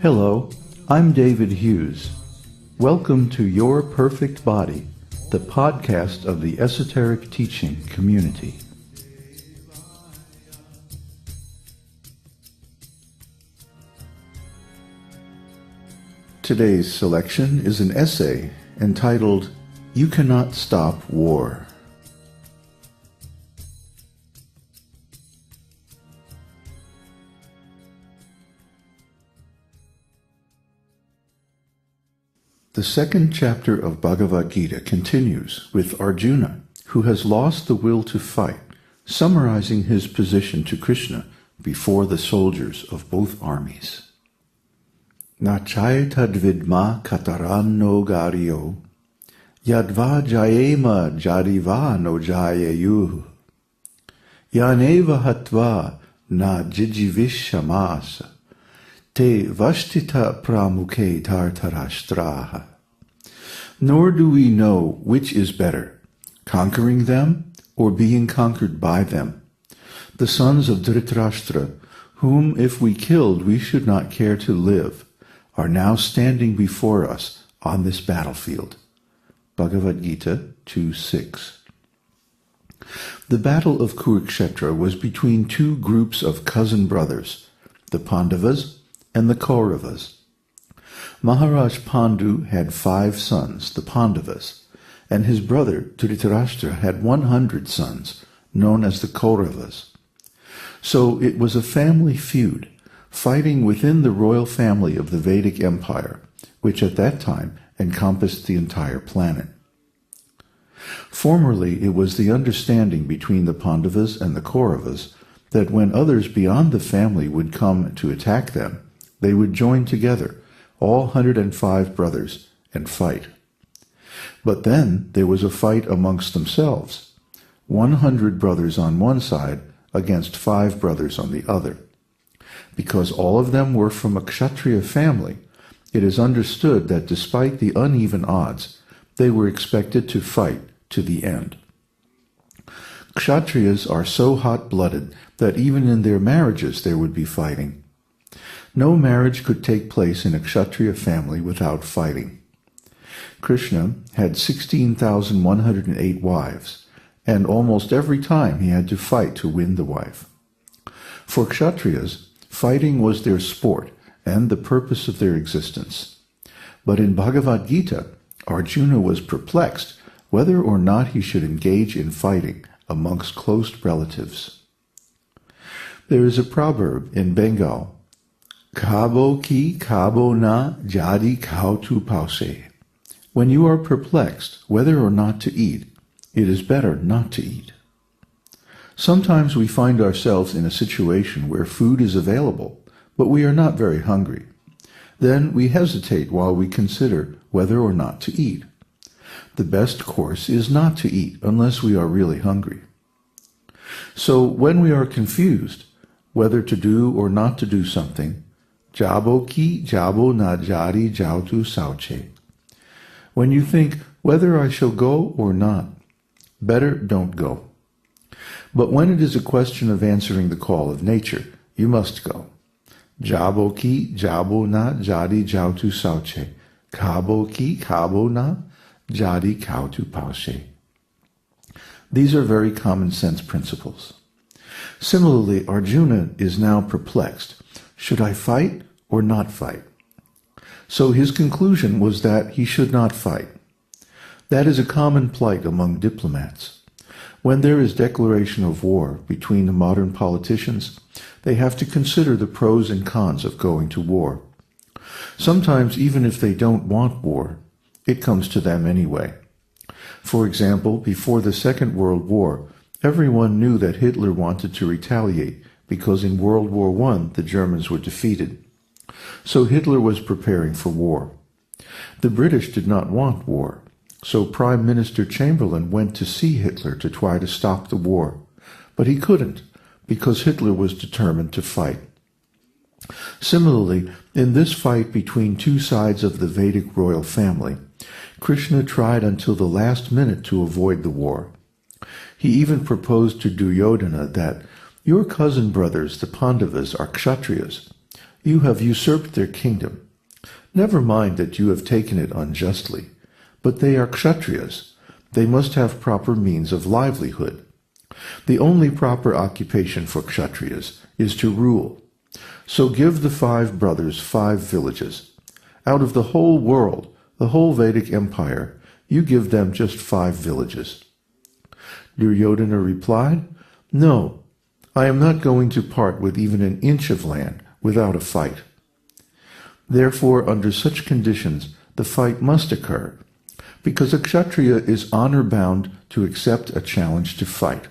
Hello, I'm David Hughes. Welcome to Your Perfect Body, the podcast of the Esoteric Teaching Community. Today's selection is an essay entitled, "You Cannot Stop War." The second chapter of Bhagavad-gita continues with Arjuna, who has lost the will to fight, summarizing his position to Kṛṣṇa before the soldiers of both armies. Na caitad vidmah kataran no gariyo, yadva jayema jadiva no jayeyuh, hatva na jijivisamas, te vasthitah pramukhe dhartarastrah. Nor do we know which is better, conquering them or being conquered by them. The sons of Dhrtarastra, whom if we killed we should not care to live, are now standing before us on this battlefield. Bhagavad-gita 2:6. The battle of Kurukshetra was between two groups of cousin brothers, the Pandavas and the Kauravas. Maharaj Pandu had 5 sons, the Pandavas, and his brother Dhrtarastra had 100 sons, known as the Kauravas. So it was a family feud, fighting within the royal family of the Vedic Empire, which at that time encompassed the entire planet. Formerly, it was the understanding between the Pandavas and the Kauravas that when others beyond the family would come to attack them, they would join together, all 105 brothers, and fight. But then there was a fight amongst themselves, 100 brothers on one side against 5 brothers on the other. Because all of them were from a Kshatriya family, it is understood that despite the uneven odds, they were expected to fight to the end. Kshatriyas are so hot-blooded that even in their marriages there would be fighting. No marriage could take place in a Kshatriya family without fighting. Kṛṣṇa had 16,108 wives, and almost every time he had to fight to win the wife. For Kshatriyas, fighting was their sport and the purpose of their existence. But in Bhagavad-gita, Arjuna was perplexed whether or not he should engage in fighting amongst close relatives. There is a proverb in Bengal, "Kabo ki kabo na yadi tu pause." When you are perplexed whether or not to eat, it is better not to eat. Sometimes we find ourselves in a situation where food is available, but we are not very hungry. Then we hesitate while we consider whether or not to eat. The best course is not to eat unless we are really hungry. So when we are confused whether to do or not to do something, jabo ki jabo na jadi jautu sauche. When you think whether I shall go or not, better don't go. But when it is a question of answering the call of nature, you must go. Jabo ki jabo na jadi jautu sauche. Kabo ki kabo na jadi kautu pause. These are very common sense principles. Similarly, Arjuna is now perplexed. Should I fight or not fight? So his conclusion was that he should not fight. That is a common plight among diplomats. When there is declaration of war between the modern politicians, they have to consider the pros and cons of going to war. Sometimes, even if they don't want war, it comes to them anyway. For example, before the Second World War, everyone knew that Hitler wanted to retaliate because in World War I the Germans were defeated. So Hitler was preparing for war. The British did not want war, so Prime Minister Chamberlain went to see Hitler to try to stop the war. But he couldn't, because Hitler was determined to fight. Similarly, in this fight between two sides of the Vedic royal family, Kṛṣṇa tried until the last minute to avoid the war. He even proposed to Duryodhana that, "Your cousin brothers, the Pandavas, are Kshatriyas. You have usurped their kingdom. Never mind that you have taken it unjustly, but they are kshatriyas. They must have proper means of livelihood. The only proper occupation for kshatriyas is to rule. So give the 5 brothers 5 villages. Out of the whole world, the whole Vedic empire, you give them just 5 villages. Duryodhana replied, No, I am not going to part with even an inch of land without a fight. Therefore, under such conditions, the fight must occur, because a kshatriya is honor-bound to accept a challenge to fight.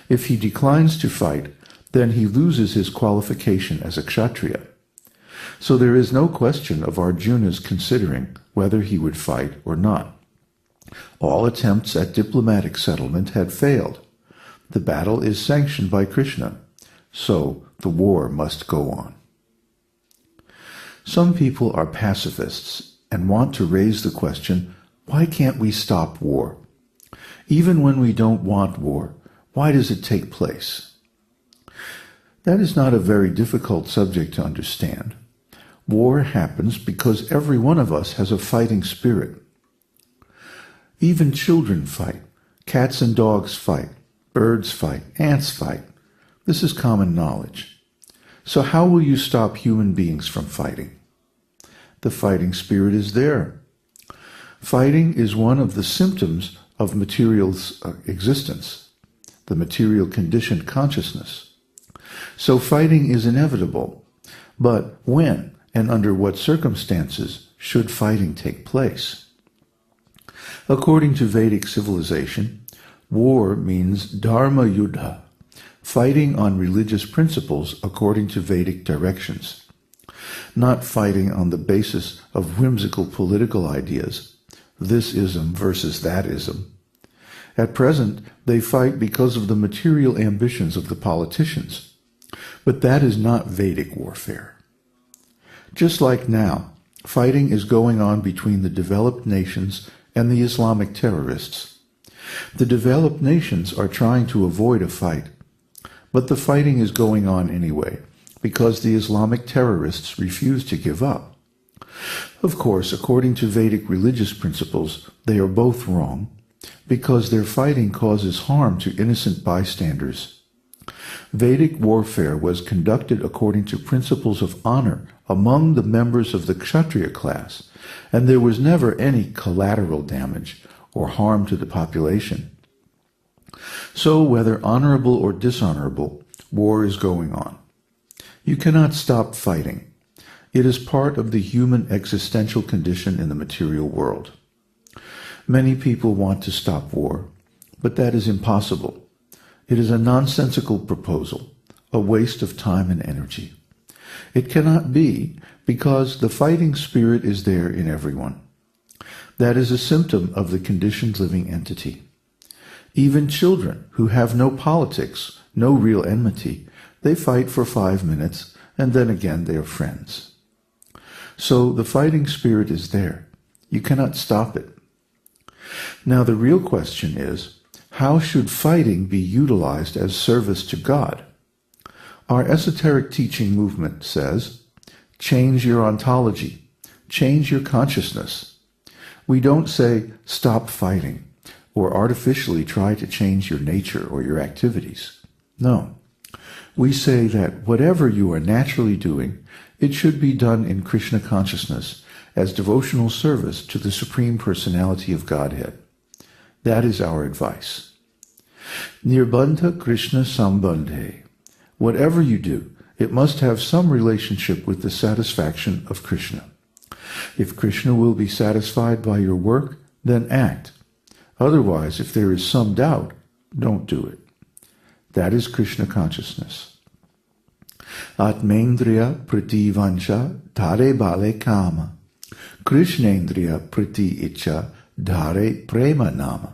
If he declines to fight, then he loses his qualification as a kshatriya. So there is no question of Arjuna's considering whether he would fight or not. All attempts at diplomatic settlement had failed. The battle is sanctioned by Kṛṣṇa, so the war must go on. Some people are pacifists and want to raise the question, why can't we stop war? Even when we don't want war, why does it take place? That is not a very difficult subject to understand. War happens because every one of us has a fighting spirit. Even children fight. Cats and dogs fight. Birds fight. Ants fight. This is common knowledge. So how will you stop human beings from fighting? The fighting spirit is there. Fighting is one of the symptoms of material existence, the material conditioned consciousness. So fighting is inevitable. But when and under what circumstances should fighting take place? According to Vedic civilization, war means dharma yuddha, fighting on religious principles according to Vedic directions, not fighting on the basis of whimsical political ideas, this ism versus that ism. At present, they fight because of the material ambitions of the politicians, but that is not Vedic warfare. Just like now, fighting is going on between the developed nations and the Islamic terrorists. The developed nations are trying to avoid a fight, but the fighting is going on anyway, because the Islamic terrorists refuse to give up. Of course, according to Vedic religious principles, they are both wrong, because their fighting causes harm to innocent bystanders. Vedic warfare was conducted according to principles of honor among the members of the kshatriya class, and there was never any collateral damage or harm to the population. So, whether honorable or dishonorable, war is going on. You cannot stop fighting. It is part of the human existential condition in the material world. Many people want to stop war, but that is impossible. It is a nonsensical proposal, a waste of time and energy. It cannot be because the fighting spirit is there in everyone. That is a symptom of the conditioned living entity. Even children who have no politics, no real enmity, they fight for 5 minutes and then again they are friends. So the fighting spirit is there. You cannot stop it. Now the real question is, how should fighting be utilized as service to God? Our esoteric teaching movement says, change your ontology, change your consciousness. We don't say, stop fighting, or artificially try to change your nature or your activities. No. We say that whatever you are naturally doing, it should be done in Kṛṣṇa consciousness as devotional service to the Supreme Personality of Godhead. That is our advice. Nirbandha Kṛṣṇa Sambandhe. Whatever you do, it must have some relationship with the satisfaction of Kṛṣṇa. If Kṛṣṇa will be satisfied by your work, then act. Otherwise, if there is some doubt, don't do it. That is Kṛṣṇa consciousness. Atmendriya prati vancha dhare bale kama. Kṛṣṇendriya prati icha dhare prema nama.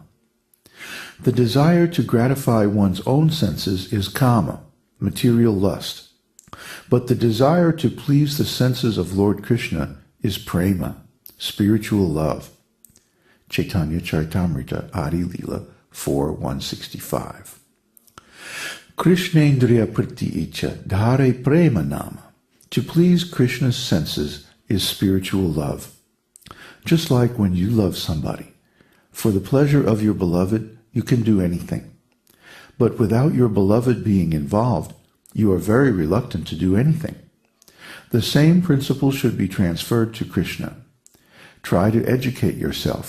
The desire to gratify one's own senses is kama, material lust. But the desire to please the senses of Lord Kṛṣṇa is prema, spiritual love. Chaitanya Charitamrita, Adi Lila 4:165. Kṛṣṇendriya prati icha dhare prema nama. To please Krishna's senses is spiritual love. Just like when you love somebody, for the pleasure of your beloved, you can do anything. But without your beloved being involved, you are very reluctant to do anything. The same principle should be transferred to Krishna. Try to educate yourself